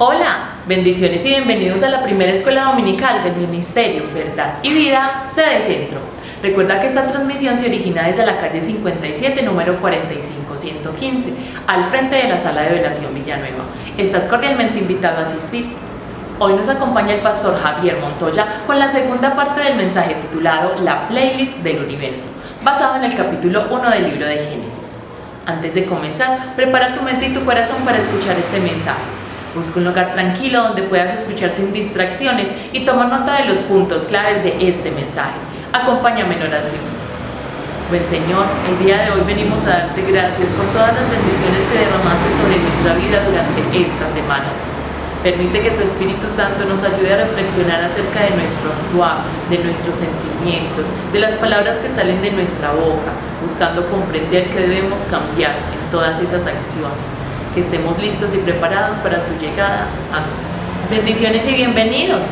Hola, bendiciones y bienvenidos a la primera escuela dominical del Ministerio Verdad y Vida, sede Centro. Recuerda que esta transmisión se origina desde la calle 57, número 45115, al frente de la Sala de Velación Villanueva. Estás cordialmente invitado a asistir. Hoy nos acompaña el pastor Javier Montoya con la segunda parte del mensaje titulado La Playlist del Universo, basado en el capítulo 1 del libro de Génesis. Antes de comenzar, prepara tu mente y tu corazón para escuchar este mensaje. Busca un lugar tranquilo donde puedas escuchar sin distracciones y toma nota de los puntos claves de este mensaje. Acompáñame en oración. Buen Señor, el día de hoy venimos a darte gracias por todas las bendiciones que derramaste sobre nuestra vida durante esta semana. Permite que tu Espíritu Santo nos ayude a reflexionar acerca de nuestro actuar, de nuestros sentimientos, de las palabras que salen de nuestra boca, buscando comprender que debemos cambiar en todas esas acciones. Que estemos listos y preparados para tu llegada. Amén. Bendiciones y bienvenidos.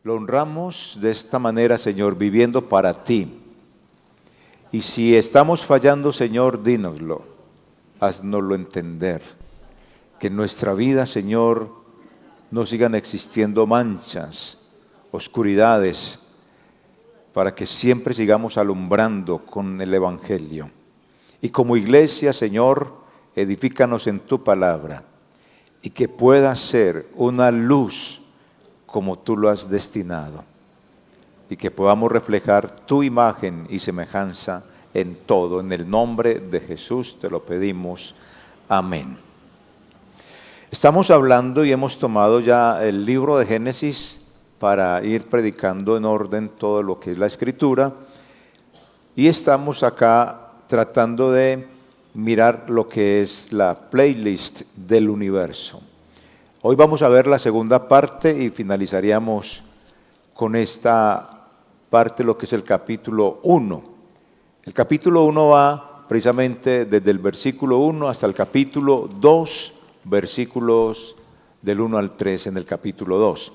Lo honramos de esta manera, Señor, viviendo para ti. Y si estamos fallando, Señor, dínoslo, haznoslo entender. Que en nuestra vida, Señor, no sigan existiendo manchas, oscuridades, para que siempre sigamos alumbrando con el Evangelio. Y como iglesia, Señor, edifícanos en tu palabra y que pueda ser una luz como tú lo has destinado y que podamos reflejar tu imagen y semejanza en todo. En el nombre de Jesús te lo pedimos. Amén. Estamos hablando y hemos tomado ya el libro de Génesis para ir predicando en orden todo lo que es la Escritura. Y estamos acá tratando de mirar lo que es la playlist del universo. Hoy vamos a ver la segunda parte y finalizaríamos con esta parte, lo que es el capítulo 1. El capítulo 1 va precisamente desde el versículo 1 hasta el capítulo 2, versículos del 1 al 3 en el capítulo 2.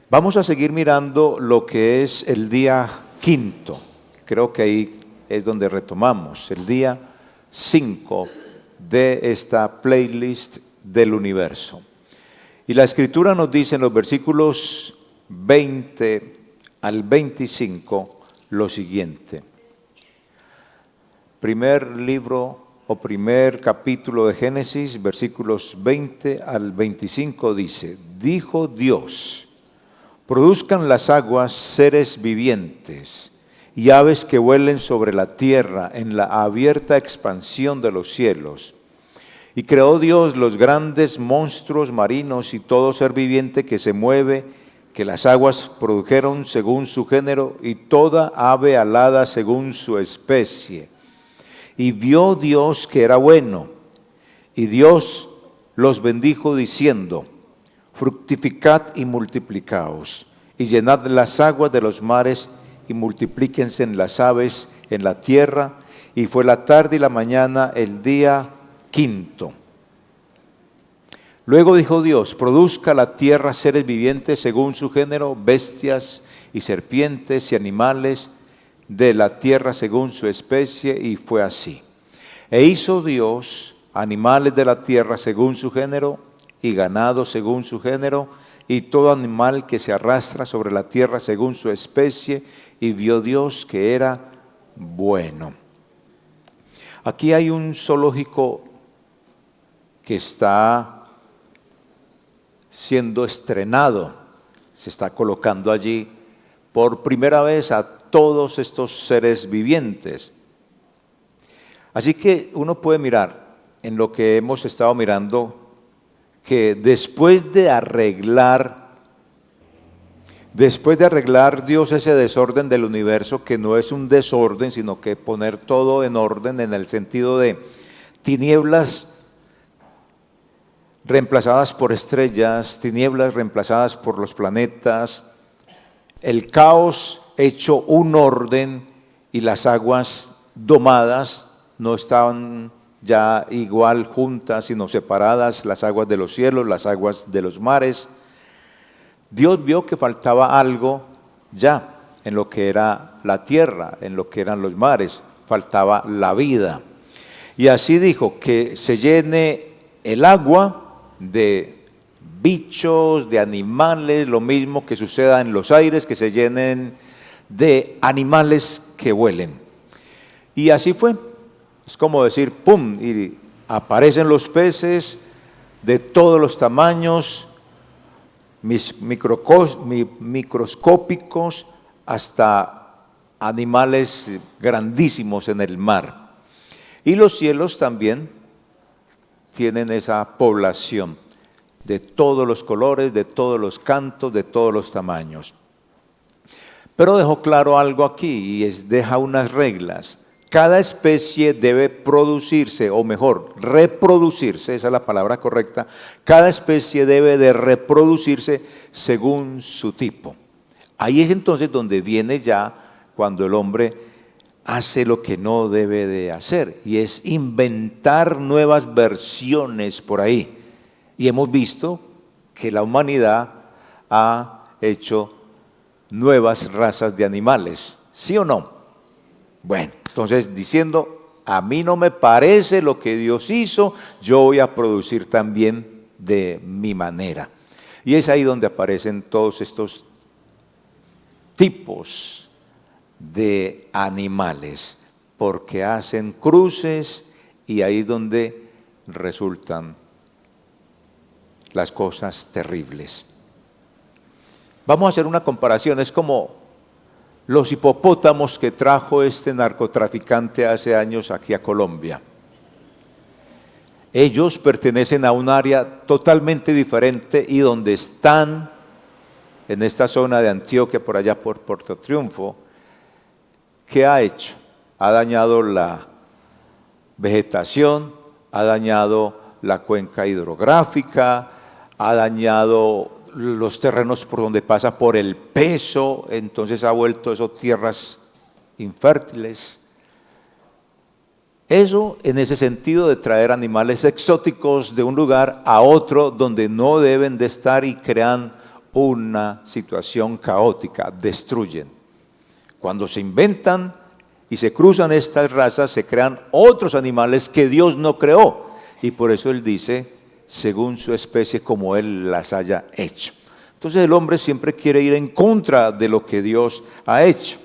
Vamos a seguir mirando lo que es el día quinto. Creo que ahí es donde retomamos, el día 5 de esta playlist del universo. Y la Escritura nos dice en los versículos 20 al 25 lo siguiente. Primer libro o primer capítulo de Génesis, versículos 20 al 25 dice: dijo Dios: produzcan las aguas seres vivientes y aves que vuelen sobre la tierra en la abierta expansión de los cielos. Y creó Dios los grandes monstruos marinos y todo ser viviente que se mueve, que las aguas produjeron según su género, y toda ave alada según su especie. Y vio Dios que era bueno, y Dios los bendijo diciendo: fructificad y multiplicaos, y llenad las aguas de los mares, y multiplíquense en las aves en la tierra. Y fue la tarde y la mañana el día quinto. Luego dijo Dios: produzca la tierra seres vivientes según su género, bestias y serpientes y animales de la tierra según su especie. Y fue así. E hizo Dios animales de la tierra según su género, y ganado según su género, y todo animal que se arrastra sobre la tierra según su especie, y vio Dios que era bueno. Aquí hay un zoológico que está siendo estrenado, se está colocando allí por primera vez a todos estos seres vivientes. Así que uno puede mirar en lo que hemos estado mirando, que después de arreglar Dios ese desorden del universo, que no es un desorden, sino que poner todo en orden en el sentido de tinieblas reemplazadas por estrellas, tinieblas reemplazadas por los planetas, el caos hecho un orden y las aguas domadas no estaban ya igual juntas, sino separadas, las aguas de los cielos, las aguas de los mares. Dios vio que faltaba algo ya en lo que era la tierra, en lo que eran los mares, faltaba la vida. Y así dijo, que se llene el agua de bichos, de animales, lo mismo que suceda en los aires, que se llenen de animales que vuelen. Y así fue. Es como decir, ¡pum! Y aparecen los peces de todos los tamaños, microscópicos, hasta animales grandísimos en el mar. Y los cielos también tienen esa población de todos los colores, de todos los cantos, de todos los tamaños. Pero dejó claro algo aquí y deja unas reglas. Cada especie debe producirse, o mejor, reproducirse, esa es la palabra correcta. Cada especie debe de reproducirse según su tipo. Ahí es entonces donde viene ya cuando el hombre hace lo que no debe de hacer, y es inventar nuevas versiones por ahí. Y hemos visto que la humanidad ha hecho nuevas razas de animales, ¿sí o no? Bueno, entonces diciendo, a mí no me parece lo que Dios hizo, yo voy a producir también de mi manera. Y es ahí donde aparecen todos estos tipos de animales, porque hacen cruces y ahí es donde resultan las cosas terribles. Vamos a hacer una comparación, es como los hipopótamos que trajo este narcotraficante hace años aquí a Colombia. Ellos pertenecen a un área totalmente diferente y donde están, en esta zona de Antioquia, por allá por Puerto Triunfo, ¿qué ha hecho? Ha dañado la vegetación, ha dañado la cuenca hidrográfica, ha dañado los terrenos por donde pasa por el peso, entonces ha vuelto eso tierras infértiles. Eso en ese sentido de traer animales exóticos de un lugar a otro donde no deben de estar y crean una situación caótica, destruyen. Cuando se inventan y se cruzan estas razas, se crean otros animales que Dios no creó. Y por eso Él dice, según su especie, como Él las haya hecho. Entonces el hombre siempre quiere ir en contra de lo que Dios ha hecho.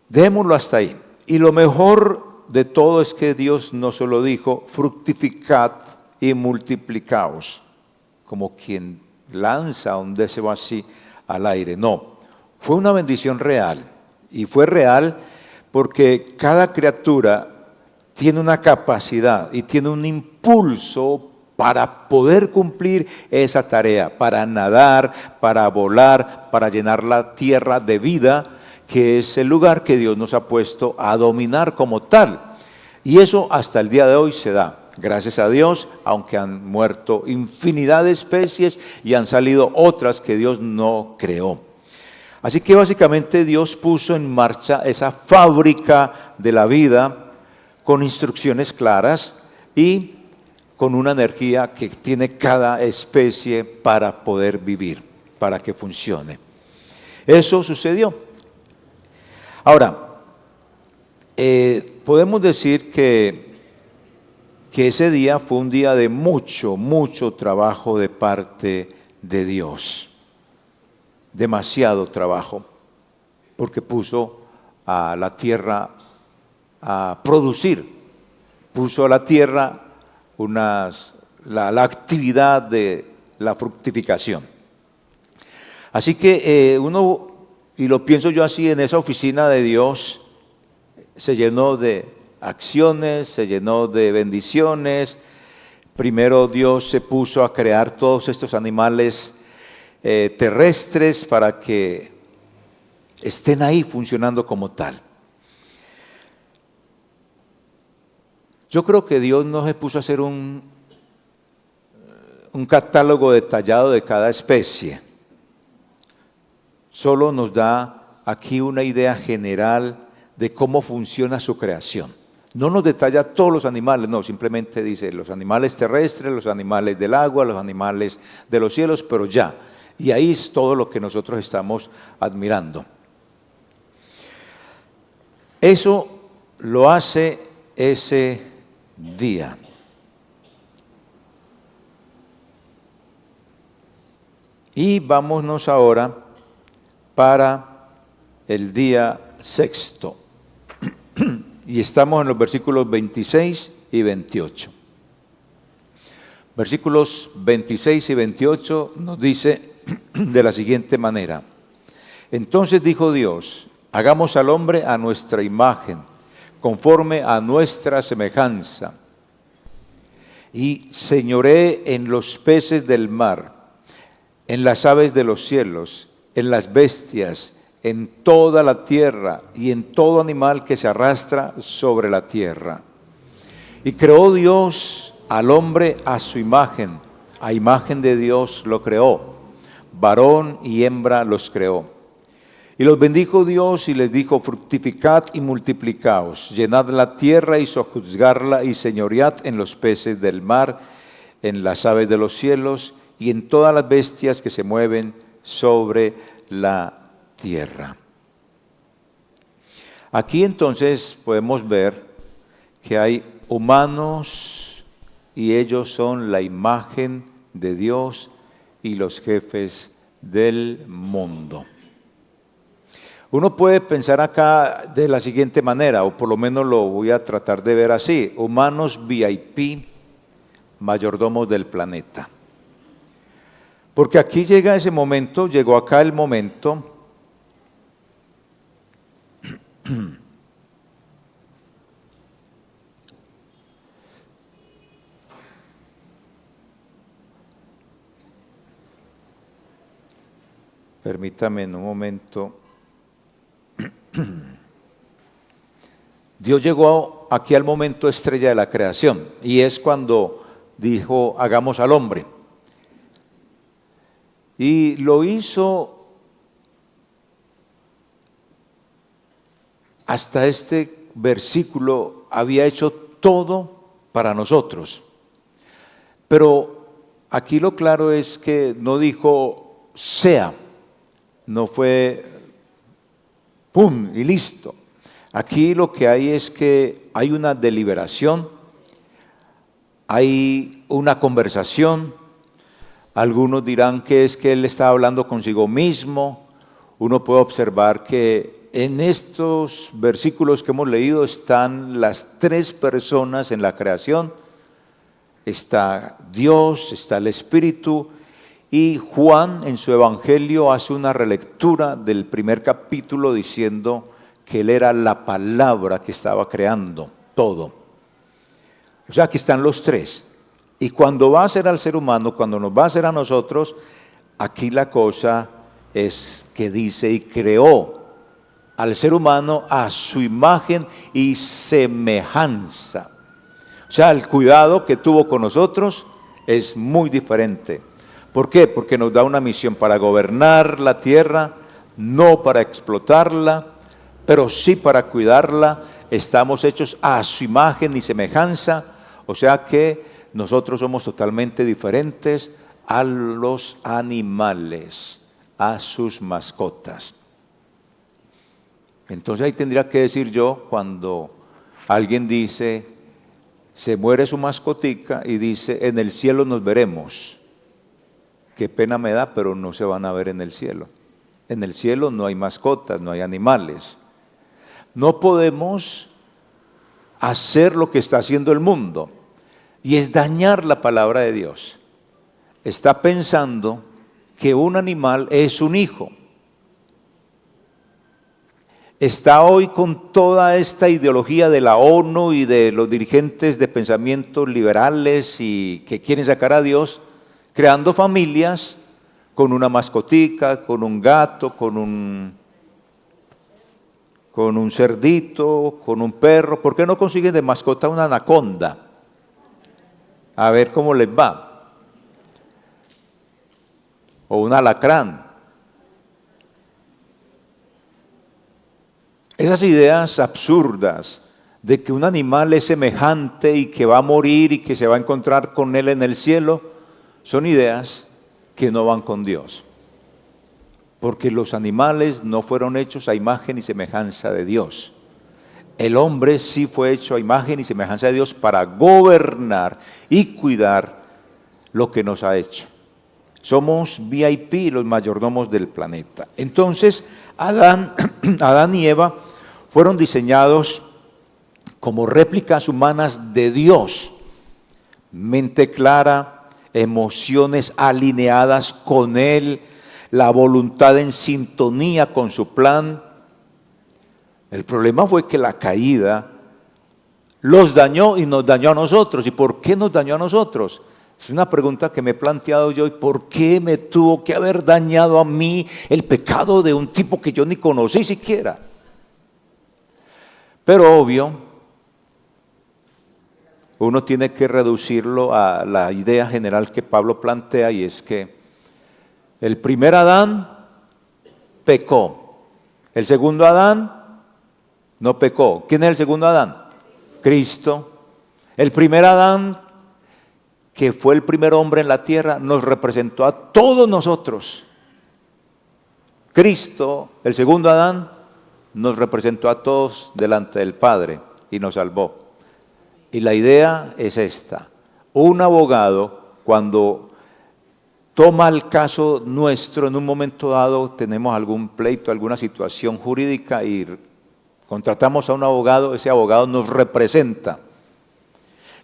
Dejémoslo hasta ahí. Y lo mejor de todo es que Dios no solo dijo, fructificad y multiplicaos, como quien lanza un deseo así al aire. No, fue una bendición real. Y fue real porque cada criatura tiene una capacidad y tiene un impulso para poder cumplir esa tarea, para nadar, para volar, para llenar la tierra de vida, que es el lugar que Dios nos ha puesto a dominar como tal. Y eso hasta el día de hoy se da. Gracias a Dios, aunque han muerto infinidad de especies y han salido otras que Dios no creó. Así que básicamente Dios puso en marcha esa fábrica de la vida con instrucciones claras y con una energía que tiene cada especie para poder vivir, para que funcione. Eso sucedió. Ahora, podemos decir que ese día fue un día de mucho, mucho trabajo de parte de Dios. Demasiado trabajo, porque puso a la tierra a producir, puso a la tierra la actividad de la fructificación. Así que uno, y lo pienso yo así, en esa oficina de Dios se llenó de acciones, se llenó de bendiciones. Primero Dios se puso a crear todos estos animales terrestres para que estén ahí funcionando como tal. Yo creo que Dios no se puso a hacer un catálogo detallado de cada especie. Solo nos da aquí una idea general de cómo funciona su creación. No nos detalla todos los animales, no, simplemente dice los animales terrestres, los animales del agua, los animales de los cielos, pero ya. Y ahí es todo lo que nosotros estamos admirando. Eso lo hace ese día. Y vámonos ahora para el día sexto. Y estamos en los versículos 26 y 28. Versículos 26 y 28 nos dice de la siguiente manera: entonces dijo Dios, hagamos al hombre a nuestra imagen, conforme a nuestra semejanza, y señoree en los peces del mar, en las aves de los cielos, en las bestias, en toda la tierra y en todo animal que se arrastra sobre la tierra. Y creó Dios al hombre a su imagen, a imagen de Dios lo creó, varón y hembra los creó. Y los bendijo Dios y les dijo, fructificad y multiplicaos, llenad la tierra y sojuzgarla y señoread en los peces del mar, en las aves de los cielos y en todas las bestias que se mueven sobre la tierra. Aquí entonces podemos ver que hay humanos y ellos son la imagen de Dios y los jefes del mundo. Uno puede pensar acá de la siguiente manera, o por lo menos lo voy a tratar de ver así: humanos VIP, mayordomos del planeta. Porque aquí llega ese momento, llegó acá el momento permítame en un momento. Dios llegó aquí al momento estrella de la creación, y es cuando dijo, hagamos al hombre. Y lo hizo hasta este versículo, había hecho todo para nosotros. Pero aquí lo claro es que no dijo sea, no fue ¡pum! Y listo. Aquí lo que hay es que hay una deliberación, hay una conversación. Algunos dirán que es que él estaba hablando consigo mismo. Uno puede observar que en estos versículos que hemos leído están las tres personas en la creación. Está Dios, está el Espíritu, y Juan en su Evangelio hace una relectura del primer capítulo diciendo que él era la palabra que estaba creando todo. O sea, aquí están los tres. Y cuando va a ser al ser humano, cuando nos va a hacer a nosotros, aquí la cosa es que dice, y creó al ser humano a su imagen y semejanza. O sea, el cuidado que tuvo con nosotros es muy diferente. ¿Por qué? Porque nos da una misión para gobernar la tierra, no para explotarla, pero sí para cuidarla. Estamos hechos a su imagen y semejanza, o sea que nosotros somos totalmente diferentes a los animales, a sus mascotas. Entonces ahí tendría que decir yo, cuando alguien dice, se muere su mascotica y dice, en el cielo nos veremos. Qué pena me da, pero no se van a ver en el cielo. En el cielo no hay mascotas, no hay animales. No podemos hacer lo que está haciendo el mundo, y es dañar la palabra de Dios. Está pensando que un animal es un hijo. Está hoy con toda esta ideología de la ONU y de los dirigentes de pensamientos liberales y que quieren sacar a Dios, creando familias con una mascotica, con un gato, con un cerdito, con un perro. ¿Por qué no consiguen de mascota una anaconda? A ver cómo les va. O un alacrán. Esas ideas absurdas de que un animal es semejante y que va a morir y que se va a encontrar con él en el cielo, son ideas que no van con Dios. Porque los animales no fueron hechos a imagen y semejanza de Dios. El hombre sí fue hecho a imagen y semejanza de Dios para gobernar y cuidar lo que nos ha hecho. Somos VIP, los mayordomos del planeta. Entonces, Adán y Eva fueron diseñados como réplicas humanas de Dios. Mente clara, emociones alineadas con Él, la voluntad en sintonía con su plan. El problema fue que la caída los dañó y nos dañó a nosotros. ¿Y por qué nos dañó a nosotros? Es una pregunta que me he planteado yo. ¿Y por qué me tuvo que haber dañado a mí el pecado de un tipo que yo ni conocí siquiera? Pero obvio, uno tiene que reducirlo a la idea general que Pablo plantea, y es que el primer Adán pecó, el segundo Adán no pecó. ¿Quién es el segundo Adán? Cristo. El primer Adán, que fue el primer hombre en la tierra, nos representó a todos nosotros. Cristo, el segundo Adán, nos representó a todos delante del Padre y nos salvó. Y la idea es esta: un abogado, cuando toma el caso nuestro, en un momento dado tenemos algún pleito, alguna situación jurídica y contratamos a un abogado, ese abogado nos representa.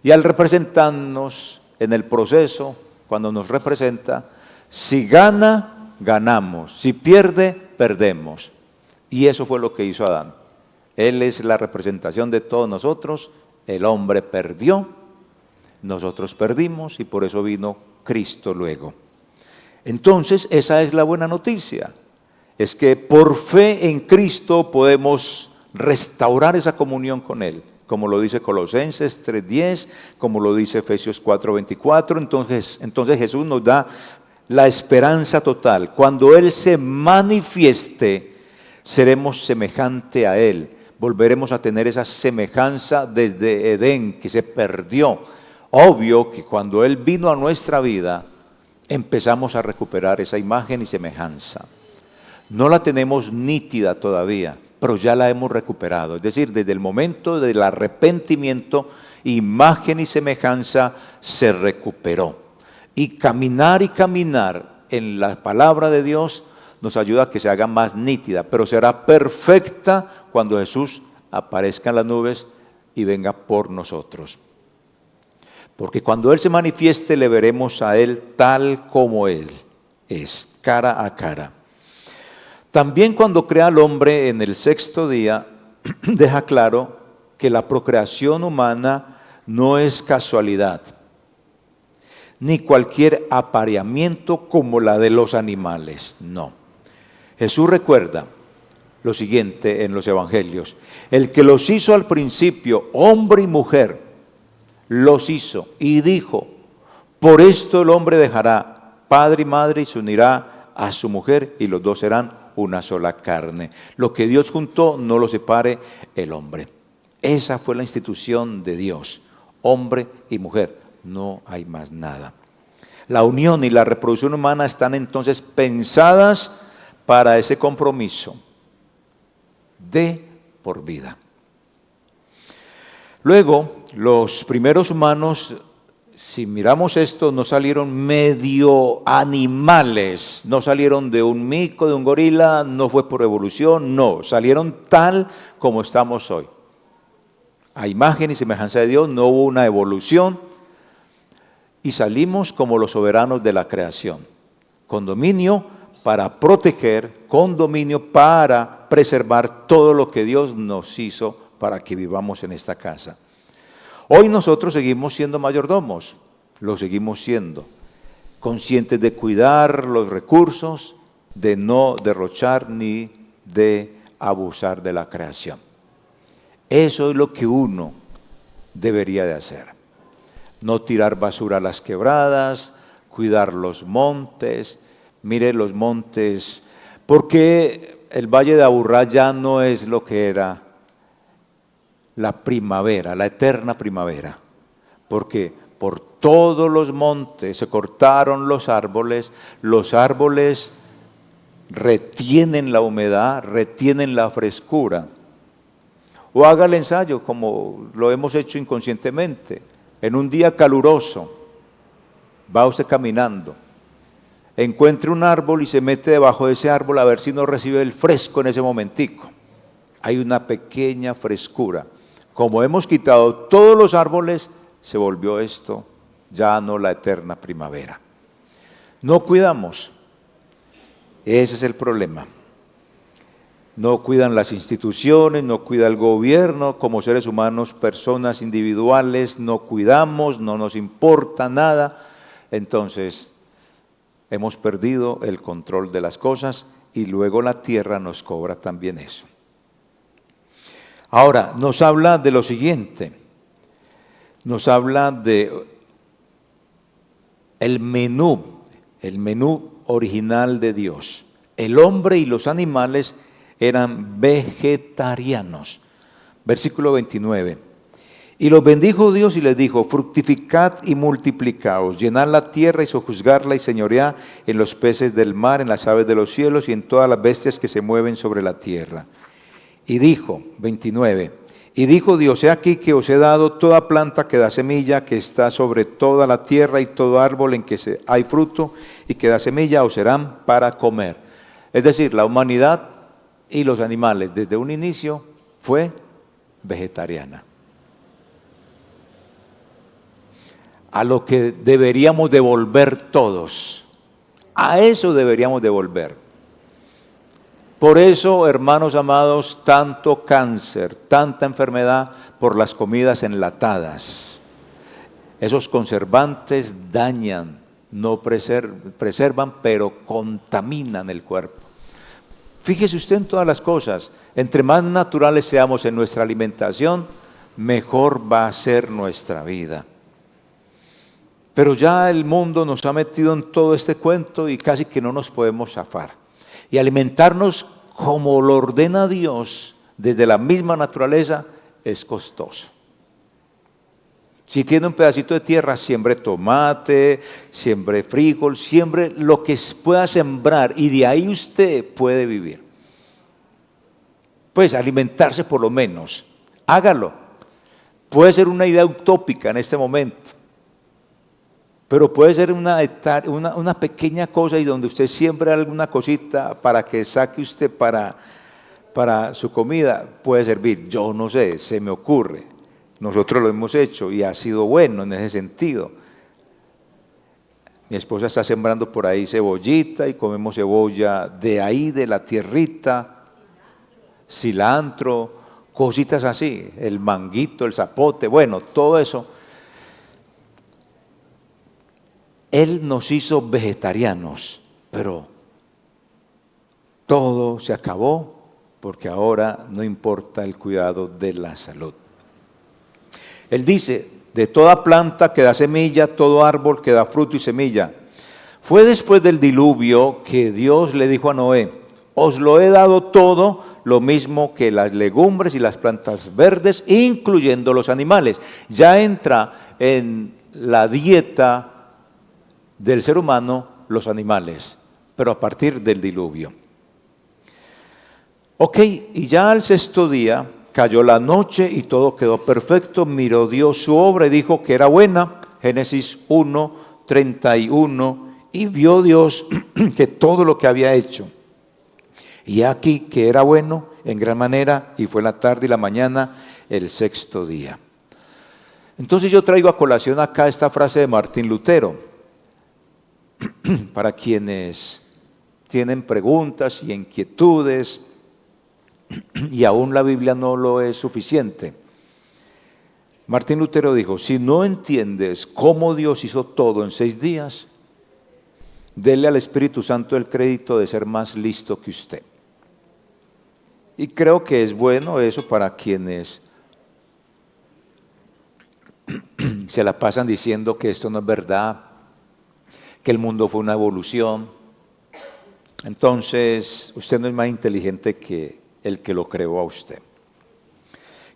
Y al representarnos en el proceso, cuando nos representa, si gana, ganamos, si pierde, perdemos. Y eso fue lo que hizo Adán. Él es la representación de todos nosotros. El hombre perdió, nosotros perdimos, y por eso vino Cristo luego. Entonces, esa es la buena noticia. Es que por fe en Cristo podemos restaurar esa comunión con Él, como lo dice Colosenses 3:10, como lo dice Efesios 4:24. Entonces Jesús nos da la esperanza total. Cuando Él se manifieste, seremos semejante a Él. Volveremos a tener esa semejanza desde Edén, que se perdió. Obvio que cuando Él vino a nuestra vida, empezamos a recuperar esa imagen y semejanza. No la tenemos nítida todavía, pero ya la hemos recuperado. Es decir, desde el momento del arrepentimiento, imagen y semejanza se recuperó. Y caminar en la palabra de Dios nos ayuda a que se haga más nítida, pero será perfecta cuando Jesús aparezca en las nubes y venga por nosotros. Porque cuando Él se manifieste, le veremos a Él tal como Él es, cara a cara. También cuando crea al hombre en el sexto día, deja claro que la procreación humana no es casualidad, ni cualquier apareamiento como la de los animales, no. Jesús recuerda lo siguiente en los evangelios: el que los hizo al principio, hombre y mujer, los hizo y dijo: por esto el hombre dejará padre y madre y se unirá a su mujer, y los dos serán una sola carne. Lo que Dios juntó, no lo separe el hombre. Esa fue la institución de Dios, hombre y mujer, no hay más nada. La unión y la reproducción humana están entonces pensadas para ese compromiso de por vida. Luego, los primeros humanos, si miramos esto, no salieron medio animales, no salieron de un mico, de un gorila, no fue por evolución, no, salieron tal como estamos hoy. A imagen y semejanza de Dios, no hubo una evolución, y salimos como los soberanos de la creación, con dominio para proteger, con dominio para preservar todo lo que Dios nos hizo para que vivamos en esta casa. Hoy nosotros seguimos siendo mayordomos, lo seguimos siendo, conscientes de cuidar los recursos, de no derrochar ni de abusar de la creación. Eso es lo que uno debería de hacer. No tirar basura a las quebradas, cuidar los montes. Mire los montes, porque el Valle de Aburrá ya no es lo que era la primavera, la eterna primavera, porque por todos los montes se cortaron los árboles retienen la humedad, retienen la frescura. O haga el ensayo como lo hemos hecho inconscientemente. En un día caluroso, va usted caminando, encuentre un árbol y se mete debajo de ese árbol a ver si no recibe el fresco en ese momentico. Hay una pequeña frescura. Como hemos quitado todos los árboles, se volvió esto ya no la eterna primavera. No cuidamos. Ese es el problema. No cuidan las instituciones, no cuida el gobierno, como seres humanos, personas individuales, no cuidamos, no nos importa nada. Entonces, hemos perdido el control de las cosas y luego la tierra nos cobra también eso. Ahora, nos habla de lo siguiente, nos habla de el menú original de Dios. El hombre y los animales eran vegetarianos. Versículo 29. Y los bendijo Dios y les dijo: fructificad y multiplicaos, llenad la tierra y sojuzgarla y señoread en los peces del mar, en las aves de los cielos y en todas las bestias que se mueven sobre la tierra. Y dijo, 29, y dijo Dios: he aquí que os he dado toda planta que da semilla, que está sobre toda la tierra, y todo árbol en que hay fruto y que da semilla, os serán para comer. Es decir, la humanidad y los animales desde un inicio fue vegetariana. A lo que deberíamos devolver todos, a eso deberíamos devolver. Por eso, hermanos amados, tanto cáncer, tanta enfermedad por las comidas enlatadas. Esos conservantes dañan, no preservan, pero contaminan el cuerpo. Fíjese usted en todas las cosas. Entre más naturales seamos en nuestra alimentación, mejor va a ser nuestra vida. Pero ya el mundo nos ha metido en todo este cuento y casi que no nos podemos zafar. Y alimentarnos como lo ordena Dios desde la misma naturaleza es costoso. Si tiene un pedacito de tierra, siembre tomate, siembre frijol, siembre lo que pueda sembrar y de ahí usted puede vivir. Pues alimentarse por lo menos, hágalo. Puede ser una idea utópica en este momento, pero puede ser una pequeña cosa y donde usted siembra alguna cosita para que saque usted para su comida, puede servir. Yo no sé, se me ocurre. Nosotros lo hemos hecho y ha sido bueno en ese sentido. Mi esposa está sembrando por ahí cebollita y comemos cebolla de ahí, de la tierrita, cilantro, cositas así, el manguito, el zapote, bueno, todo eso. Él nos hizo vegetarianos, pero todo se acabó porque ahora no importa el cuidado de la salud. Él dice: de toda planta que da semilla, todo árbol que da fruto y semilla. Fue después del diluvio que Dios le dijo a Noé: os lo he dado todo, lo mismo que las legumbres y las plantas verdes, incluyendo los animales. Ya entra en la dieta del ser humano los animales, pero a partir del diluvio. Ok, y ya al sexto día cayó la noche y todo quedó perfecto. Miró Dios su obra y dijo que era buena. Génesis 1, 31. Y vio Dios que todo lo que había hecho, y aquí que era bueno en gran manera, y fue la tarde y la mañana el sexto día. Entonces yo traigo a colación acá esta frase de Martín Lutero, para quienes tienen preguntas y inquietudes, y aún la Biblia no lo es suficiente. Martín Lutero dijo: si no entiendes cómo Dios hizo todo en 6 días, dele al Espíritu Santo el crédito de ser más listo que usted. Y creo que es bueno eso para quienes se la pasan diciendo que esto no es verdad, que el mundo fue una evolución. Entonces, usted no es más inteligente que el que lo creó a usted.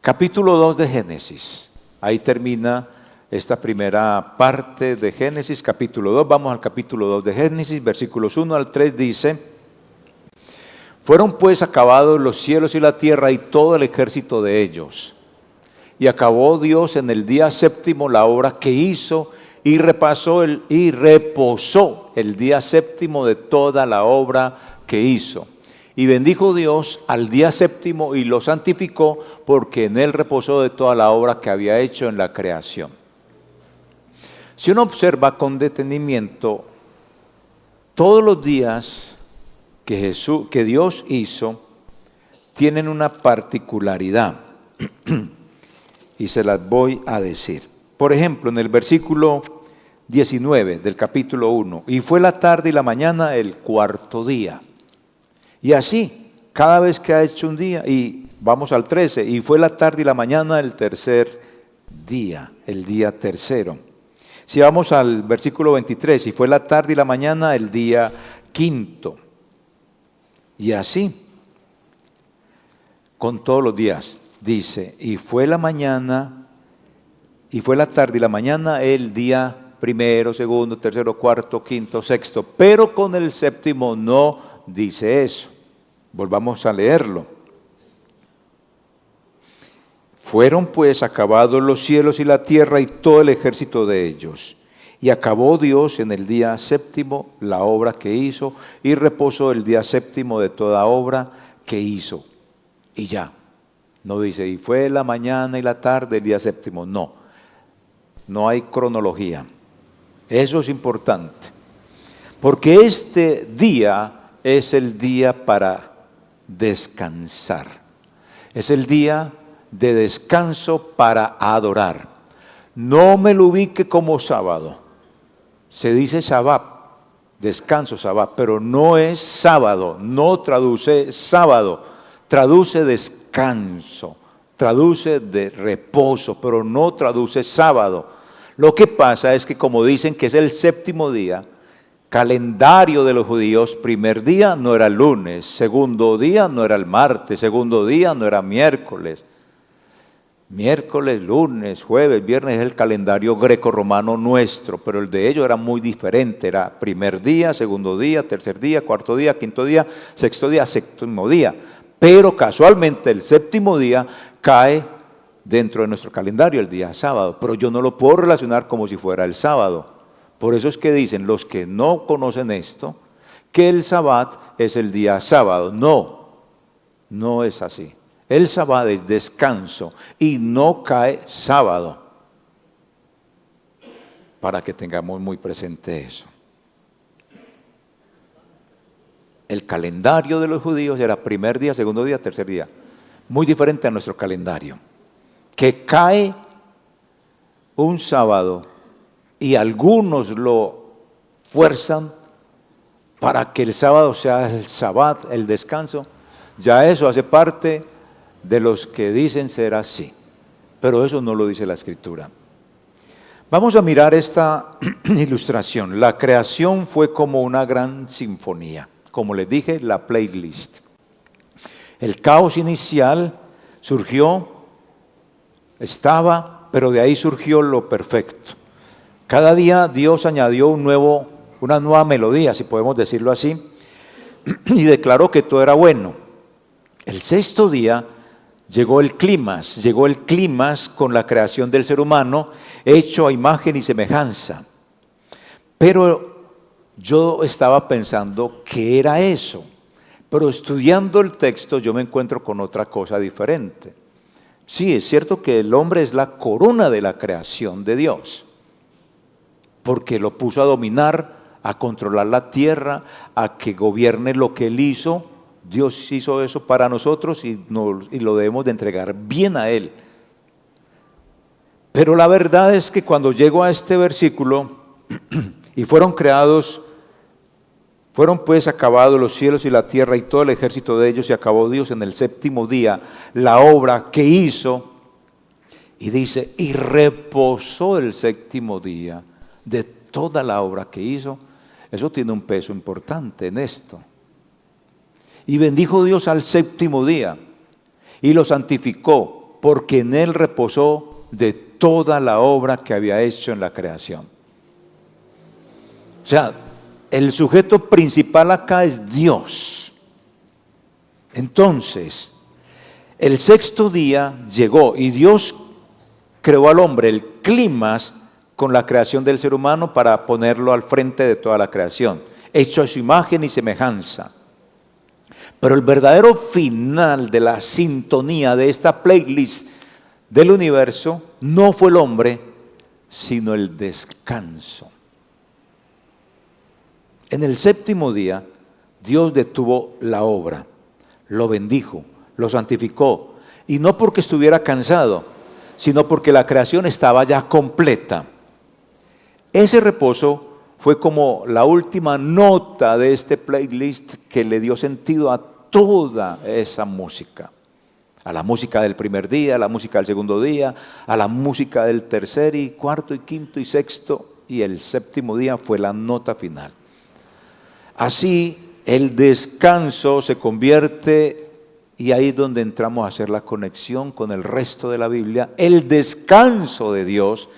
Capítulo 2 de Génesis. Ahí termina esta primera parte de Génesis, capítulo 2. Vamos al capítulo 2 de Génesis, versículos 1 al 3 dice: Fueron pues acabados los cielos y la tierra y todo el ejército de ellos. Y acabó Dios en el día séptimo la obra que hizo y reposó el día séptimo de toda la obra que hizo. Y bendijo Dios al día séptimo y lo santificó, porque en él reposó de toda la obra que había hecho en la creación. Si uno observa con detenimiento, todos los días que Dios hizo tienen una particularidad y se las voy a decir. Por ejemplo, en el versículo 19 del capítulo 1, y fue la tarde y la mañana el cuarto día. Y así, cada vez que ha hecho un día, y vamos al 13, y fue la tarde y la mañana el tercer día, el día tercero. Si vamos al versículo 23, y fue la tarde y la mañana el día quinto. Y así, con todos los días, dice, y fue la mañana, y fue la tarde y la mañana el día primero, segundo, tercero, cuarto, quinto, sexto. Pero con el séptimo no dice eso. Volvamos a leerlo. Fueron pues acabados los cielos y la tierra y todo el ejército de ellos. Y acabó Dios en el día séptimo la obra que hizo y reposó el día séptimo de toda obra que hizo. Y ya. No dice, y fue la mañana y la tarde el día séptimo. No. No hay cronología. Eso es importante. Porque este día es el día para descansar. Es el día de descanso para adorar. No me lo ubique como sábado. Se dice Shabbat, descanso Shabbat, pero no es sábado, no traduce sábado, traduce descanso, traduce de reposo, pero no traduce sábado. Lo que pasa es que como dicen que es el séptimo día, calendario de los judíos, primer día no era el lunes, segundo día no era el martes, segundo día no era miércoles. Miércoles, lunes, jueves, viernes es el calendario greco-romano nuestro, pero el de ellos era muy diferente, era primer día, segundo día, tercer día, cuarto día, quinto día, sexto día, séptimo día. Pero casualmente el séptimo día cae dentro de nuestro calendario el día sábado, pero yo no lo puedo relacionar como si fuera el sábado. Por eso es que dicen los que no conocen esto, que el Sabbat es el día sábado. No, no es así. El Sabbat es descanso y no cae sábado. Para que tengamos muy presente eso. El calendario de los judíos era primer día, segundo día, tercer día. Muy diferente a nuestro calendario. Que cae un sábado y algunos lo fuerzan para que el sábado sea el Sabbat, el descanso. Ya eso hace parte de los que dicen ser así, pero eso no lo dice la Escritura. Vamos a mirar esta ilustración. La creación fue como una gran sinfonía, como les dije, la playlist. El caos inicial surgió, estaba, pero de ahí surgió lo perfecto. Cada día Dios añadió una nueva melodía, si podemos decirlo así, y declaró que todo era bueno. El sexto día llegó el clímax con la creación del ser humano, hecho a imagen y semejanza. Pero yo estaba pensando, ¿qué era eso? Pero estudiando el texto yo me encuentro con otra cosa diferente. Sí, es cierto que el hombre es la corona de la creación de Dios, porque lo puso a dominar, a controlar la tierra, a que gobierne lo que Él hizo. Dios hizo eso para nosotros y lo debemos de entregar bien a Él. Pero la verdad es que cuando llego a este versículo, y fueron pues acabados los cielos y la tierra y todo el ejército de ellos, y acabó Dios en el séptimo día la obra que hizo, y dice, y reposó el séptimo día de toda la obra que hizo. Eso tiene un peso importante en esto. Y bendijo Dios al séptimo día y lo santificó, porque en él reposó de toda la obra que había hecho en la creación. O sea, el sujeto principal acá es Dios. Entonces, el sexto día llegó y Dios creó al hombre, el clímax con la creación del ser humano para ponerlo al frente de toda la creación, hecho a su imagen y semejanza. Pero el verdadero final de la sintonía de esta playlist del universo no fue el hombre, sino el descanso. En el séptimo día, Dios detuvo la obra, lo bendijo, lo santificó, y no porque estuviera cansado, sino porque la creación estaba ya completa. Ese reposo fue como la última nota de este playlist que le dio sentido a toda esa música. A la música del primer día, a la música del segundo día, a la música del tercer y cuarto y quinto y sexto, y el séptimo día fue la nota final. Así el descanso se convierte, y ahí es donde entramos a hacer la conexión con el resto de la Biblia, el descanso de Dios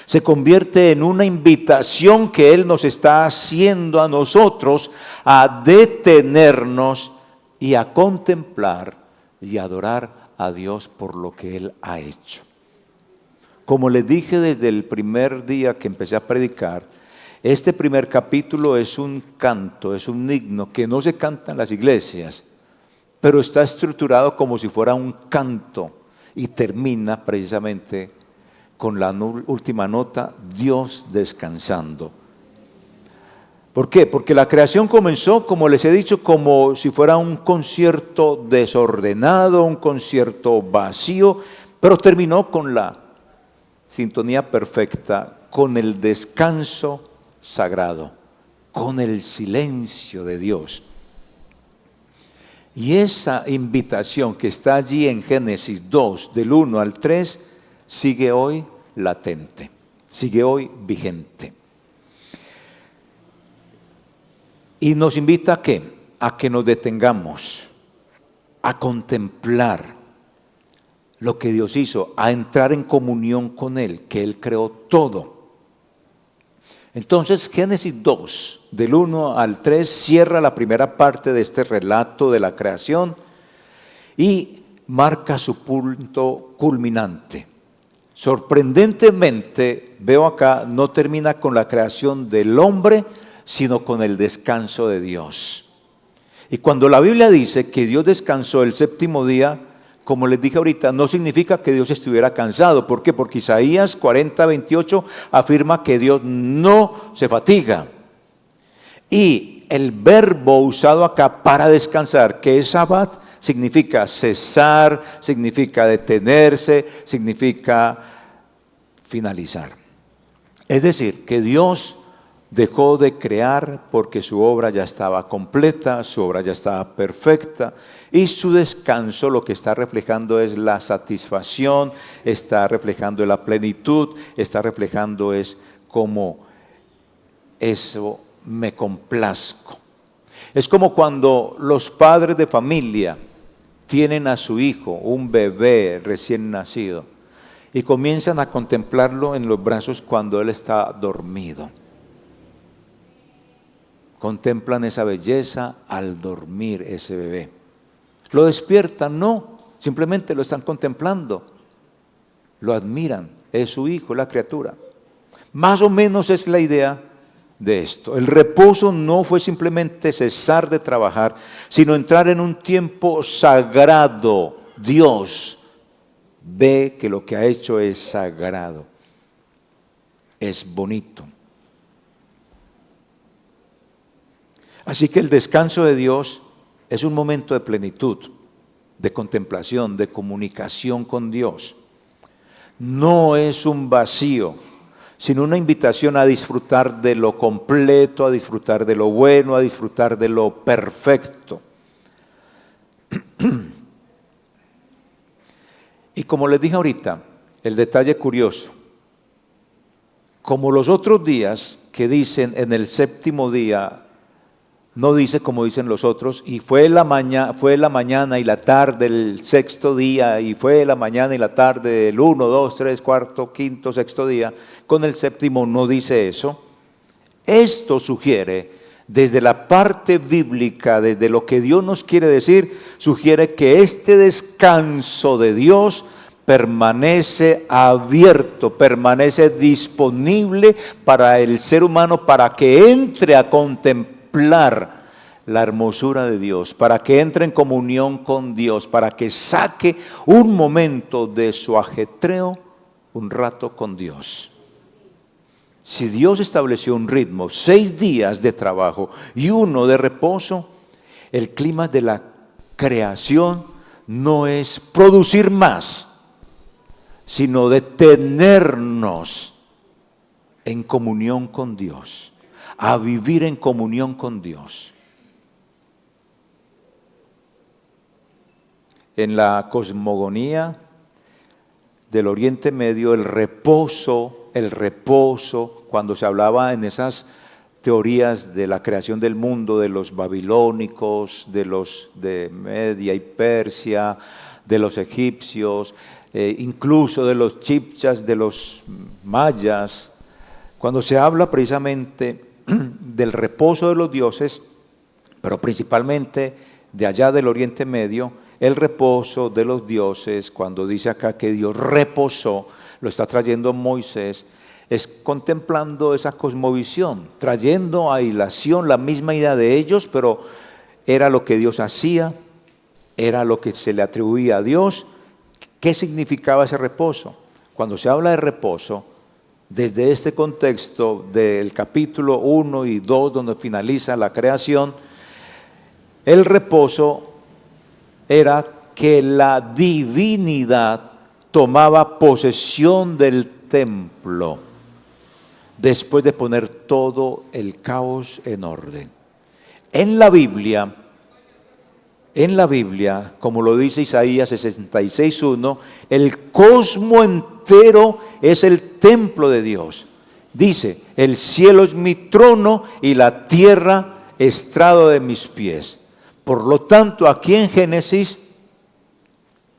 se convierte en una invitación que Él nos está haciendo a nosotros a detenernos y a contemplar y adorar a Dios por lo que Él ha hecho. Como les dije desde el primer día que empecé a predicar, este primer capítulo es un canto, es un himno que no se canta en las iglesias, pero está estructurado como si fuera un canto y termina precisamente con la última nota, Dios descansando. ¿Por qué? Porque la creación comenzó, como les he dicho, como si fuera un concierto desordenado, un concierto vacío, pero terminó con la sintonía perfecta, con el descanso sagrado, con el silencio de Dios. Y esa invitación que está allí en Génesis 2, del 1 al 3, sigue hoy latente, sigue hoy vigente. Y nos invita ¿a qué? A que nos detengamos, a contemplar lo que Dios hizo, a entrar en comunión con Él, que Él creó todo. Entonces Génesis 2, del 1 al 3, cierra la primera parte de este relato de la creación y marca su punto culminante. Sorprendentemente, veo acá, no termina con la creación del hombre, sino con el descanso de Dios. Y cuando la Biblia dice que Dios descansó el séptimo día, como les dije ahorita, no significa que Dios estuviera cansado. ¿Por qué? Porque Isaías 40:28 afirma que Dios no se fatiga. Y el verbo usado acá para descansar, que es Sabbat, significa cesar, significa detenerse, significa finalizar. Es decir, que Dios dejó de crear porque su obra ya estaba completa, su obra ya estaba perfecta, y su descanso lo que está reflejando es la satisfacción, está reflejando la plenitud, está reflejando es como eso me complazco. Es como cuando los padres de familia tienen a su hijo, un bebé recién nacido, y comienzan a contemplarlo en los brazos cuando él está dormido. Contemplan esa belleza al dormir ese bebé. ¿Lo despiertan? No, simplemente lo están contemplando. Lo admiran, es su hijo, la criatura. Más o menos es la idea de esto. El reposo no fue simplemente cesar de trabajar, sino entrar en un tiempo sagrado. Dios ve que lo que ha hecho es sagrado, es bonito. Así que el descanso de Dios es un momento de plenitud, de contemplación, de comunicación con Dios. No es un vacío, sino una invitación a disfrutar de lo completo, a disfrutar de lo bueno, a disfrutar de lo perfecto. Y como les dije ahorita, el detalle curioso, como los otros días que dicen en el séptimo día, no dice como dicen los otros, y fue la mañana y la tarde del sexto día, y fue la mañana y la tarde del 1, 2, 3, cuarto, quinto, sexto día. Con el séptimo no dice eso. Esto sugiere desde la parte bíblica, desde lo que Dios nos quiere decir, sugiere que este descanso de Dios permanece abierto, permanece disponible para el ser humano, para que entre a contemplar la hermosura de Dios, para que entre en comunión con Dios, para que saque un momento de su ajetreo, un rato con Dios. Si Dios estableció un ritmo, 6 días de trabajo y 1 de reposo, el clima de la creación no es producir más, sino detenernos en comunión con Dios, a vivir en comunión con Dios. En la cosmogonía del Oriente Medio, el reposo, cuando se hablaba en esas teorías de la creación del mundo, de los babilónicos, de los de Media y Persia, de los egipcios, incluso de los chibchas, de los mayas, cuando se habla precisamente del reposo de los dioses, pero principalmente de allá del Oriente Medio, el reposo de los dioses, cuando dice acá que Dios reposó, lo está trayendo Moisés, es contemplando esa cosmovisión, trayendo a hilación la misma idea de ellos, pero era lo que Dios hacía, era lo que se le atribuía a Dios. ¿Qué significaba ese reposo? Cuando se habla de reposo, desde este contexto del capítulo 1 y 2, donde finaliza la creación, el reposo era que la divinidad tomaba posesión del templo después de poner todo el caos en orden. En la Biblia, como lo dice Isaías 66:1, el cosmo entero es el templo de Dios. Dice, el cielo es mi trono y la tierra estrado de mis pies. Por lo tanto, aquí en Génesis,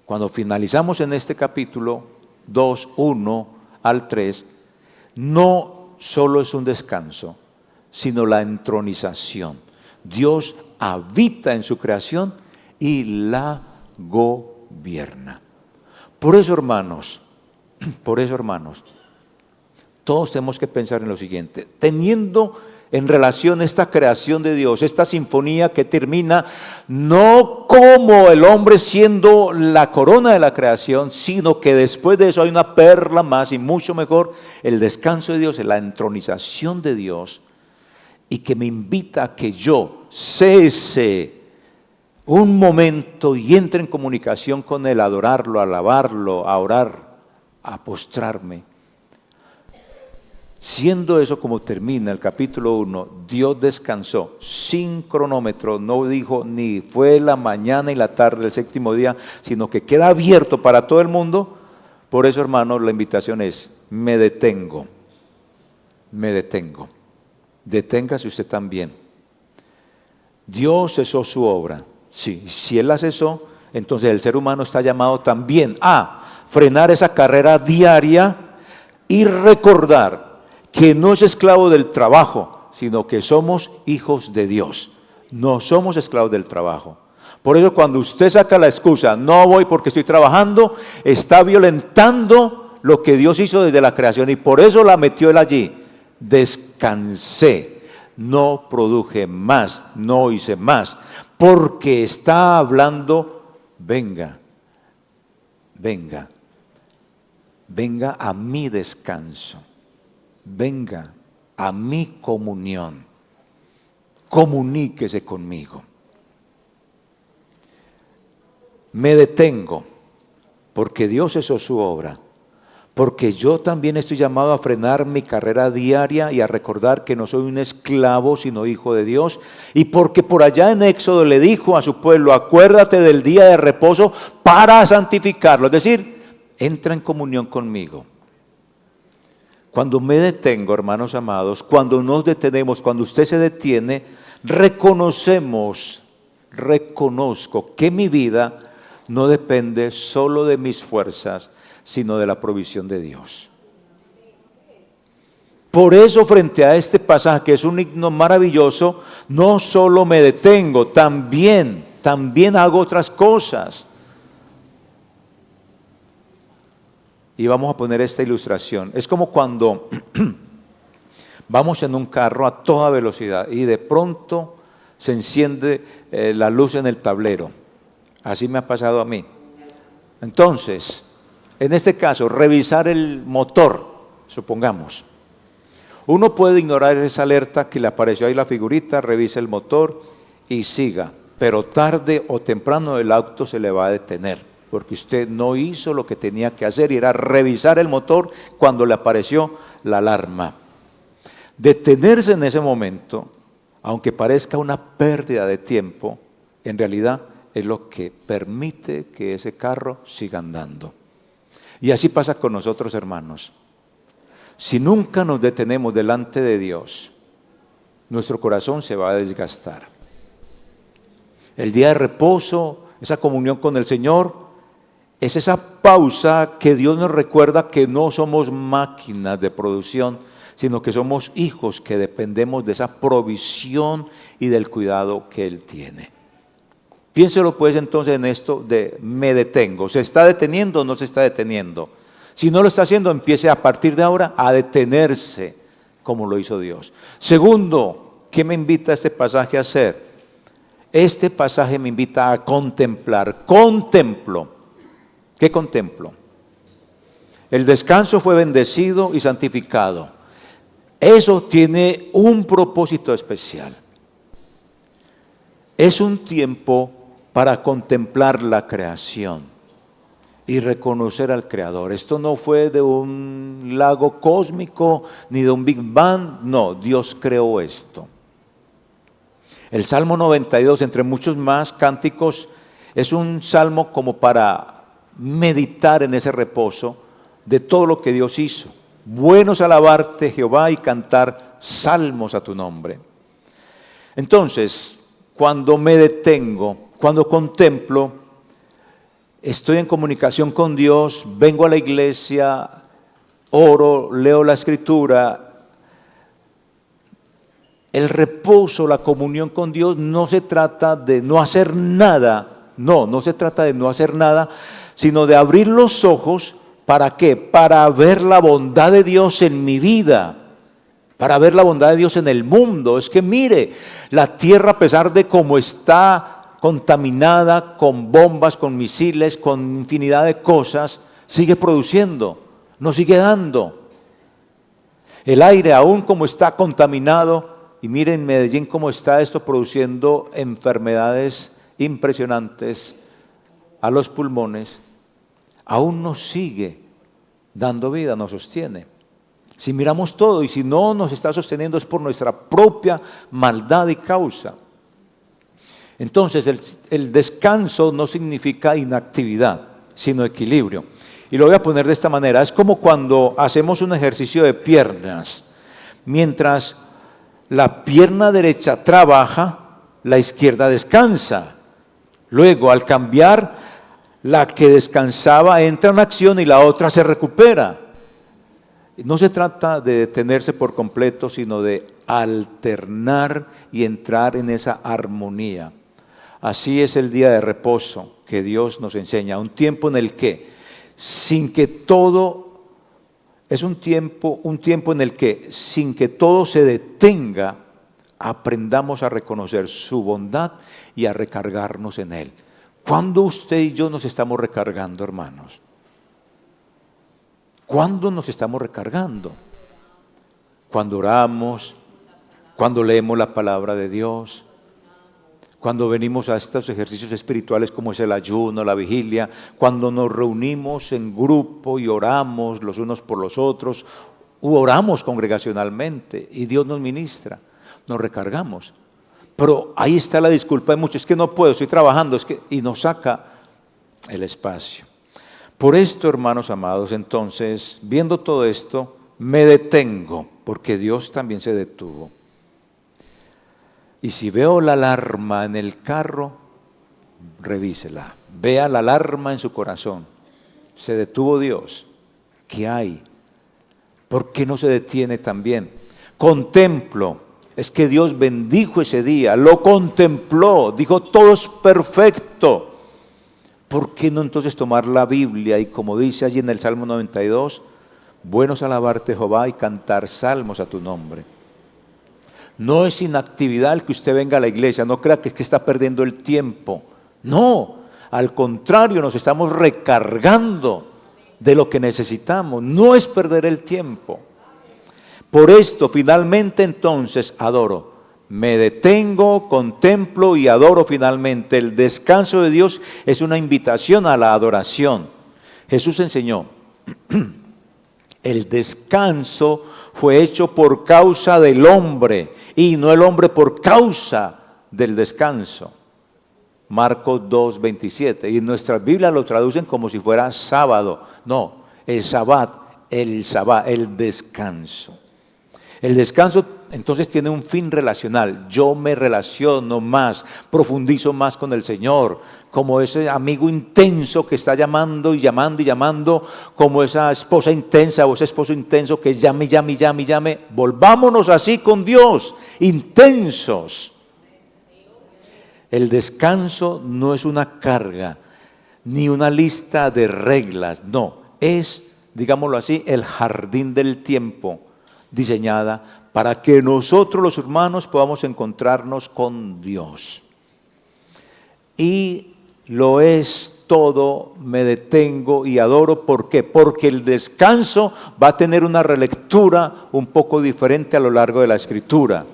cuando finalizamos en este capítulo 2, 1 al 3, no solo es un descanso, sino la entronización. Dios habita en su creación y la gobierna. Por eso, hermanos, todos tenemos que pensar en lo siguiente, teniendo en relación esta creación de Dios, esta sinfonía que termina no como el hombre siendo la corona de la creación, sino que después de eso hay una perla más y mucho mejor, el descanso de Dios, la entronización de Dios, y que me invita a que yo cese un momento y entre en comunicación con Él, a adorarlo, a alabarlo, a orar, a postrarme. Siendo eso como termina el capítulo 1, Dios descansó sin cronómetro, no dijo ni fue la mañana y la tarde del 7º día, sino que queda abierto para todo el mundo. Por eso, hermanos, la invitación es, me detengo, deténgase usted también. Dios cesó su obra, sí, si Él la cesó, entonces el ser humano está llamado también a frenar esa carrera diaria y recordar que no es esclavo del trabajo, sino que somos hijos de Dios. No somos esclavos del trabajo. Por eso cuando usted saca la excusa, no voy porque estoy trabajando, está violentando lo que Dios hizo desde la creación y por eso la metió Él allí. Descansé, no produje más, no hice más, porque está hablando, venga a mi descanso. Venga a mi comunión, comuníquese conmigo. Me detengo porque Dios cesó su obra, porque yo también estoy llamado a frenar mi carrera diaria y a recordar que no soy un esclavo sino hijo de Dios, y porque por allá en Éxodo le dijo a su pueblo, acuérdate del día de reposo para santificarlo, es decir, entra en comunión conmigo. Cuando me detengo, hermanos amados, cuando nos detenemos, cuando usted se detiene, reconozco que mi vida no depende solo de mis fuerzas, sino de la provisión de Dios. Por eso, frente a este pasaje, que es un himno maravilloso, no solo me detengo, también hago otras cosas. Y vamos a poner esta ilustración. Es como cuando vamos en un carro a toda velocidad y de pronto se enciende la luz en el tablero. Así me ha pasado a mí. Entonces, en este caso, revisar el motor, supongamos. Uno puede ignorar esa alerta que le apareció ahí la figurita, revisa el motor y siga. Pero tarde o temprano el auto se le va a detener, porque usted no hizo lo que tenía que hacer y era revisar el motor cuando le apareció la alarma. Detenerse en ese momento, aunque parezca una pérdida de tiempo, en realidad es lo que permite que ese carro siga andando. Y así pasa con nosotros, hermanos. Si nunca nos detenemos delante de Dios, nuestro corazón se va a desgastar. El día de reposo, esa comunión con el Señor, es esa pausa que Dios nos recuerda que no somos máquinas de producción, sino que somos hijos que dependemos de esa provisión y del cuidado que Él tiene. Piénselo pues entonces en esto de me detengo. ¿Se está deteniendo o no se está deteniendo? Si no lo está haciendo, empiece a partir de ahora a detenerse como lo hizo Dios. Segundo, ¿qué me invita este pasaje a hacer? Este pasaje me invita a contemplar. Contemplo. ¿Qué contemplo? El descanso fue bendecido y santificado. Eso tiene un propósito especial. Es un tiempo para contemplar la creación y reconocer al Creador. Esto no fue de un lago cósmico ni de un Big Bang, no, Dios creó esto. El Salmo 92, entre muchos más cánticos, es un salmo como para meditar en ese reposo de todo lo que Dios hizo. Bueno es alabarte, Jehová, y cantar salmos a tu nombre. Entonces, cuando me detengo, cuando contemplo, estoy en comunicación con Dios, vengo a la iglesia, oro, leo la escritura. El reposo, la comunión con Dios no se trata de no hacer nada, no se trata de no hacer nada, sino de abrir los ojos. ¿Para qué? Para ver la bondad de Dios en mi vida, para ver la bondad de Dios en el mundo. Es que mire, la tierra, a pesar de cómo está contaminada con bombas, con misiles, con infinidad de cosas, sigue produciendo, nos sigue dando. El aire, aún como está contaminado, y miren Medellín cómo está esto produciendo enfermedades impresionantes a los pulmones, aún nos sigue dando vida, nos sostiene. Si miramos todo y si no nos está sosteniendo es por nuestra propia maldad y causa. Entonces el descanso no significa inactividad, sino equilibrio. Y lo voy a poner de esta manera. Es como cuando hacemos un ejercicio de piernas. Mientras la pierna derecha trabaja, la izquierda descansa. Luego, al cambiar, la que descansaba entra en acción y la otra se recupera. No se trata de detenerse por completo, sino de alternar y entrar en esa armonía. Así es el día de reposo que Dios nos enseña, un tiempo en el que, sin que todo, es un tiempo en el que, sin que todo se detenga, aprendamos a reconocer su bondad y a recargarnos en Él. ¿Cuándo usted y yo nos estamos recargando, hermanos? ¿Cuándo nos estamos recargando? Cuando oramos, cuando leemos la palabra de Dios, cuando venimos a estos ejercicios espirituales como es el ayuno, la vigilia, cuando nos reunimos en grupo y oramos los unos por los otros, u oramos congregacionalmente y Dios nos ministra, nos recargamos. Pero ahí está la disculpa de muchos, es que no puedo, estoy trabajando, y nos saca el espacio. Por esto, hermanos amados, entonces, viendo todo esto, me detengo, porque Dios también se detuvo. Y si veo la alarma en el carro, revísela. Vea la alarma en su corazón. Se detuvo Dios. ¿Qué hay? ¿Por qué no se detiene también? Contemplo. Es que Dios bendijo ese día, lo contempló, dijo todo es perfecto. ¿Por qué no entonces tomar la Biblia y como dice allí en el Salmo 92, bueno es alabarte Jehová y cantar salmos a tu nombre? No es inactividad el que usted venga a la iglesia, no crea que es que está perdiendo el tiempo. No, al contrario, nos estamos recargando de lo que necesitamos, no es perder el tiempo. Por esto, finalmente entonces adoro. Me detengo, contemplo y adoro finalmente. El descanso de Dios es una invitación a la adoración. Jesús enseñó, el descanso fue hecho por causa del hombre y no el hombre por causa del descanso. Marcos 2:27. Y nuestras Biblias lo traducen como si fuera sábado. No, el sabbat, el descanso. El descanso entonces tiene un fin relacional. Yo me relaciono más, profundizo más con el Señor, como ese amigo intenso que está llamando y llamando y llamando, como esa esposa intensa o ese esposo intenso que llame. Volvámonos así con Dios, intensos. El descanso no es una carga, ni una lista de reglas, no, es, digámoslo así, el jardín del tiempo, diseñada para que nosotros los humanos podamos encontrarnos con Dios. Y lo es todo, me detengo y adoro. ¿Por qué? Porque el descanso va a tener una relectura un poco diferente a lo largo de la Escritura.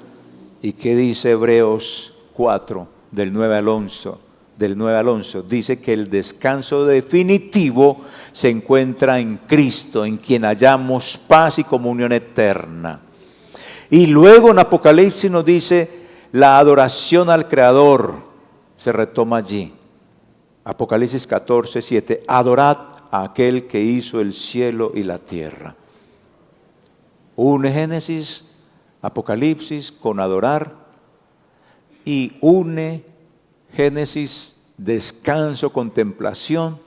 ¿Y qué dice Hebreos 4, del 9 al 11? Dice que el descanso definitivo se encuentra en Cristo, en quien hallamos paz y comunión eterna. Y luego en Apocalipsis nos dice la adoración al Creador, se retoma allí. Apocalipsis 14:7, adorad a aquel que hizo el cielo y la tierra. Une Génesis, Apocalipsis con adorar y une Génesis, descanso, contemplación,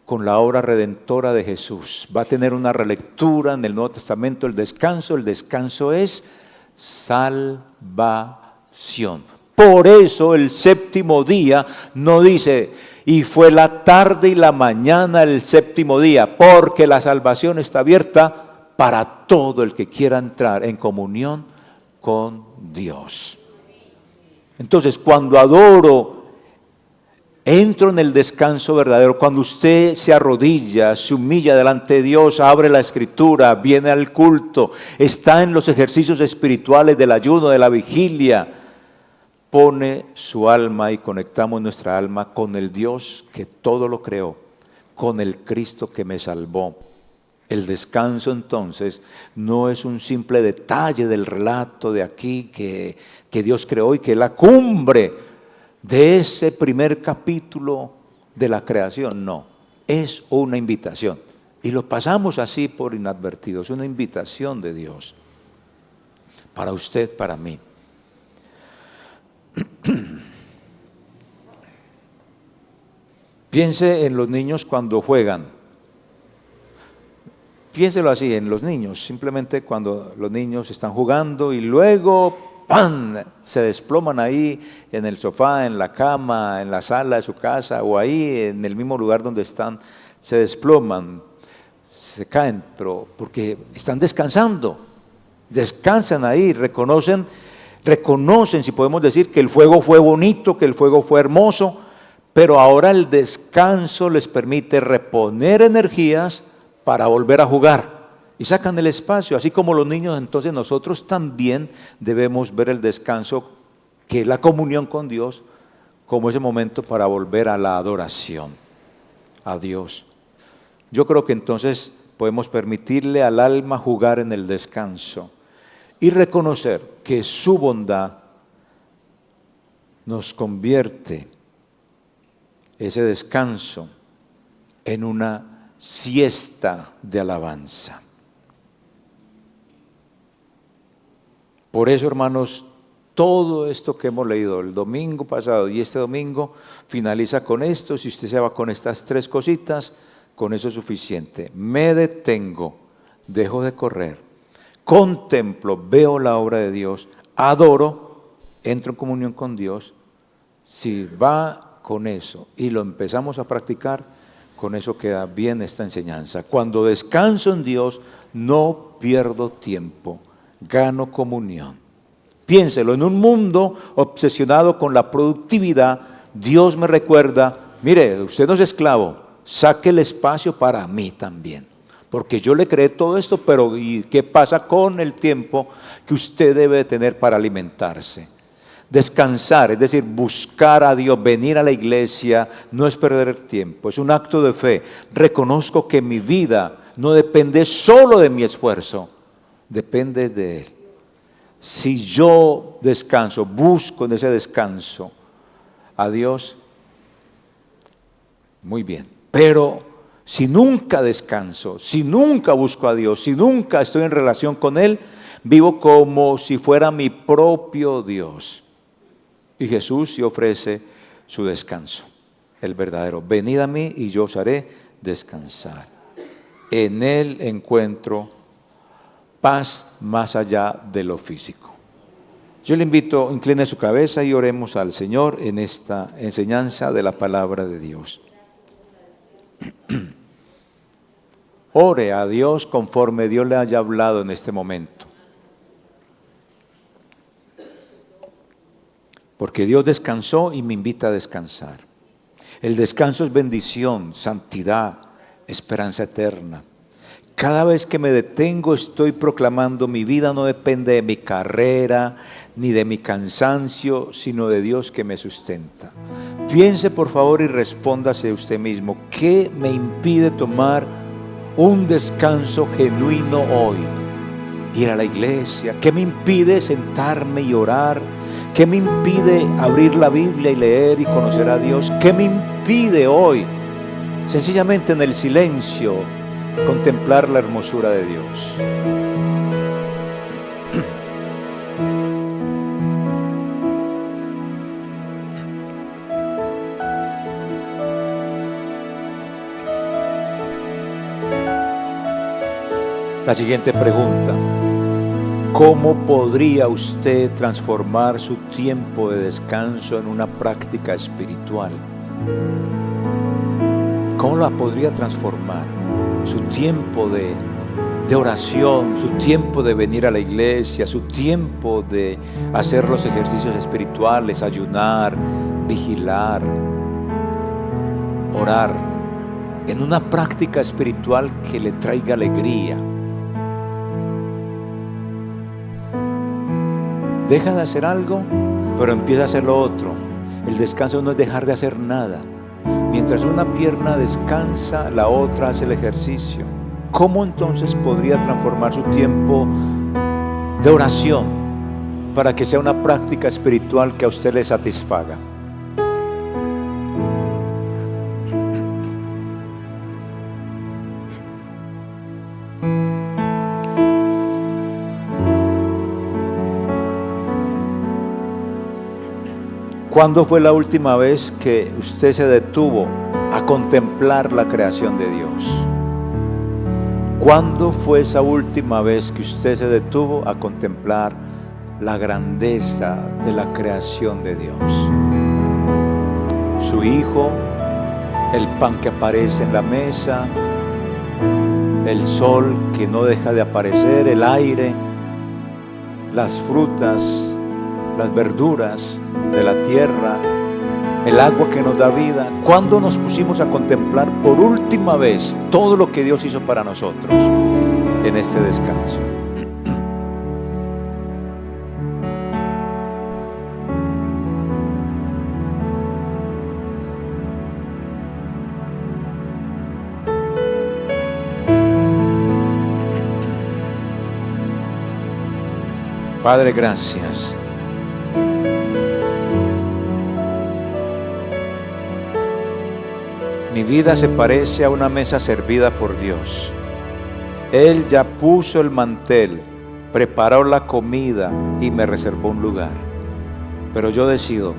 con la obra redentora de Jesús. Va a tener una relectura en el Nuevo Testamento. El descanso es salvación. Por eso el séptimo día no dice, y fue la tarde y la mañana el séptimo día, porque la salvación está abierta para todo el que quiera entrar en comunión con Dios. Entonces, cuando adoro, entro en el descanso verdadero. Cuando usted se arrodilla, se humilla delante de Dios, abre la Escritura, viene al culto, está en los ejercicios espirituales del ayuno, de la vigilia, pone su alma y conectamos nuestra alma con el Dios que todo lo creó, con el Cristo que me salvó. El descanso entonces no es un simple detalle del relato de aquí que Dios creó y que es la cumbre de ese primer capítulo de la creación. No, es una invitación. Y lo pasamos así por inadvertido. Es una invitación de Dios para usted, para mí. Piense en los niños cuando juegan. Piénselo así, en los niños, simplemente cuando los niños están jugando y luego ¡pam!, se desploman ahí en el sofá, en la cama, en la sala de su casa o ahí en el mismo lugar donde están, se desploman, se caen, pero porque están descansando, descansan ahí, reconocen, si podemos decir, que el juego fue bonito, que el juego fue hermoso, pero ahora el descanso les permite reponer energías para volver a jugar. Y sacan el espacio, así como los niños. Entonces nosotros también debemos ver el descanso, que es la comunión con Dios, como ese momento para volver a la adoración a Dios. Yo creo que entonces podemos permitirle al alma jugar en el descanso y reconocer que su bondad nos convierte ese descanso en una siesta de alabanza. Por eso, hermanos, todo esto que hemos leído el domingo pasado y este domingo finaliza con esto. Si usted se va con estas tres cositas, con eso es suficiente. Me detengo, dejo de correr, contemplo, veo la obra de Dios, adoro, entro en comunión con Dios. Si va con eso y lo empezamos a practicar, con eso queda bien esta enseñanza. Cuando descanso en Dios, no pierdo tiempo, gano comunión. Piénselo, en un mundo obsesionado con la productividad, Dios me recuerda, mire, usted no es esclavo, saque el espacio para mí también. Porque yo le creé todo esto, pero ¿y qué pasa con el tiempo que usted debe tener para alimentarse? Descansar, es decir, buscar a Dios, venir a la iglesia, no es perder tiempo, es un acto de fe. Reconozco que mi vida no depende solo de mi esfuerzo, depende de Él. Si yo descanso, busco en ese descanso a Dios, muy bien. Pero si nunca descanso, si nunca busco a Dios, si nunca estoy en relación con Él, vivo como si fuera mi propio Dios. Y Jesús sí ofrece su descanso, el verdadero. Venid a mí y yo os haré descansar. En Él encuentro paz más allá de lo físico. Yo le invito, incline su cabeza y oremos al Señor en esta enseñanza de la palabra de Dios. Ore a Dios conforme Dios le haya hablado en este momento. Porque Dios descansó y me invita a descansar. El descanso es bendición, santidad, esperanza eterna. Cada vez que me detengo estoy proclamando mi vida no depende de mi carrera ni de mi cansancio, sino de Dios que me sustenta. Piense por favor y respóndase usted mismo, ¿qué me impide tomar un descanso genuino hoy? Ir a la iglesia. ¿Qué me impide sentarme y orar? ¿Qué me impide abrir la Biblia y leer y conocer a Dios? ¿Qué me impide hoy, sencillamente en el silencio, contemplar la hermosura de Dios? La siguiente pregunta: ¿cómo podría usted transformar su tiempo de descanso en una práctica espiritual? ¿Cómo la podría transformar? Su tiempo de oración, su tiempo de venir a la iglesia, su tiempo de hacer los ejercicios espirituales, ayunar, vigilar, orar, en una práctica espiritual que le traiga alegría. Deja de hacer algo, pero empieza a hacer lo otro. El descanso no es dejar de hacer nada. Mientras una pierna descansa, la otra hace el ejercicio. ¿Cómo entonces podría transformar su tiempo de oración para que sea una práctica espiritual que a usted le satisfaga? ¿Cuándo fue la última vez que usted se detuvo a contemplar la creación de Dios? ¿Cuándo fue esa última vez que usted se detuvo a contemplar la grandeza de la creación de Dios? Su hijo, el pan que aparece en la mesa, el sol que no deja de aparecer, el aire, las frutas, las verduras de la tierra, el agua que nos da vida. ¿Cuándo nos pusimos a contemplar por última vez todo lo que Dios hizo para nosotros en este descanso? Padre, gracias. Mi vida se parece a una mesa servida por Dios. Él ya puso el mantel, preparó la comida y me reservó un lugar. Pero yo decido,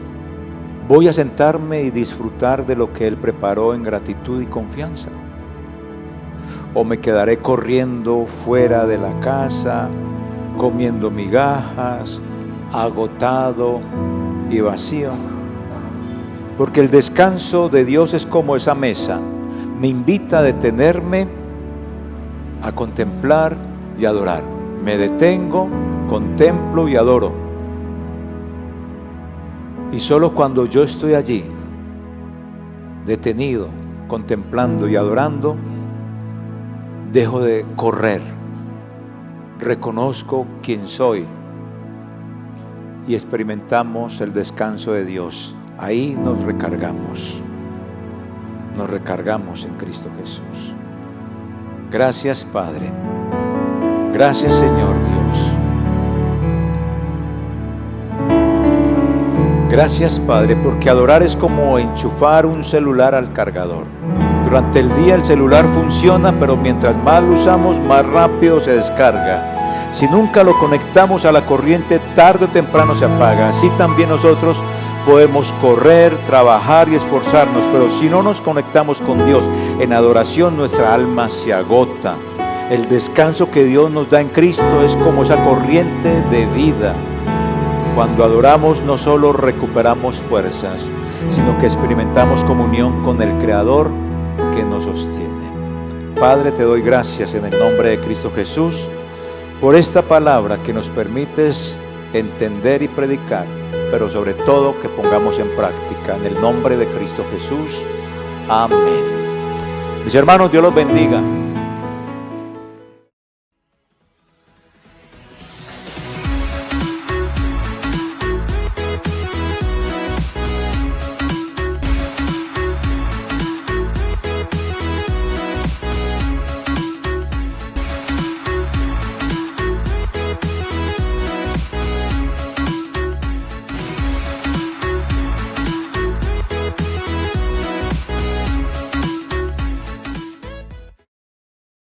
voy a sentarme y disfrutar de lo que Él preparó en gratitud y confianza. o me quedaré corriendo fuera de la casa, comiendo migajas, agotado y vacío. Porque el descanso de Dios es como esa mesa, me invita a detenerme, a contemplar y adorar. Me detengo, contemplo y adoro. Y solo cuando yo estoy allí, detenido, contemplando y adorando, dejo de correr, reconozco quién soy y experimentamos el descanso de Dios. Ahí nos recargamos en Cristo Jesús. Gracias, Padre. Gracias, Señor Dios. Gracias, Padre, porque adorar es como enchufar un celular al cargador. Durante el día el celular funciona, pero mientras más lo usamos, más rápido se descarga. Si nunca lo conectamos a la corriente, tarde o temprano se apaga. Así también nosotros podemos correr, trabajar y esforzarnos, pero si no nos conectamos con Dios en adoración, nuestra alma se agota. El descanso que Dios nos da en Cristo es como esa corriente de vida. Cuando adoramos no solo recuperamos fuerzas, sino que experimentamos comunión con el Creador que nos sostiene. Padre, te doy gracias en el nombre de Cristo Jesús por esta palabra que nos permites entender y predicar, pero sobre todo que pongamos en práctica. En el nombre de Cristo Jesús. Amén. Mis hermanos, Dios los bendiga.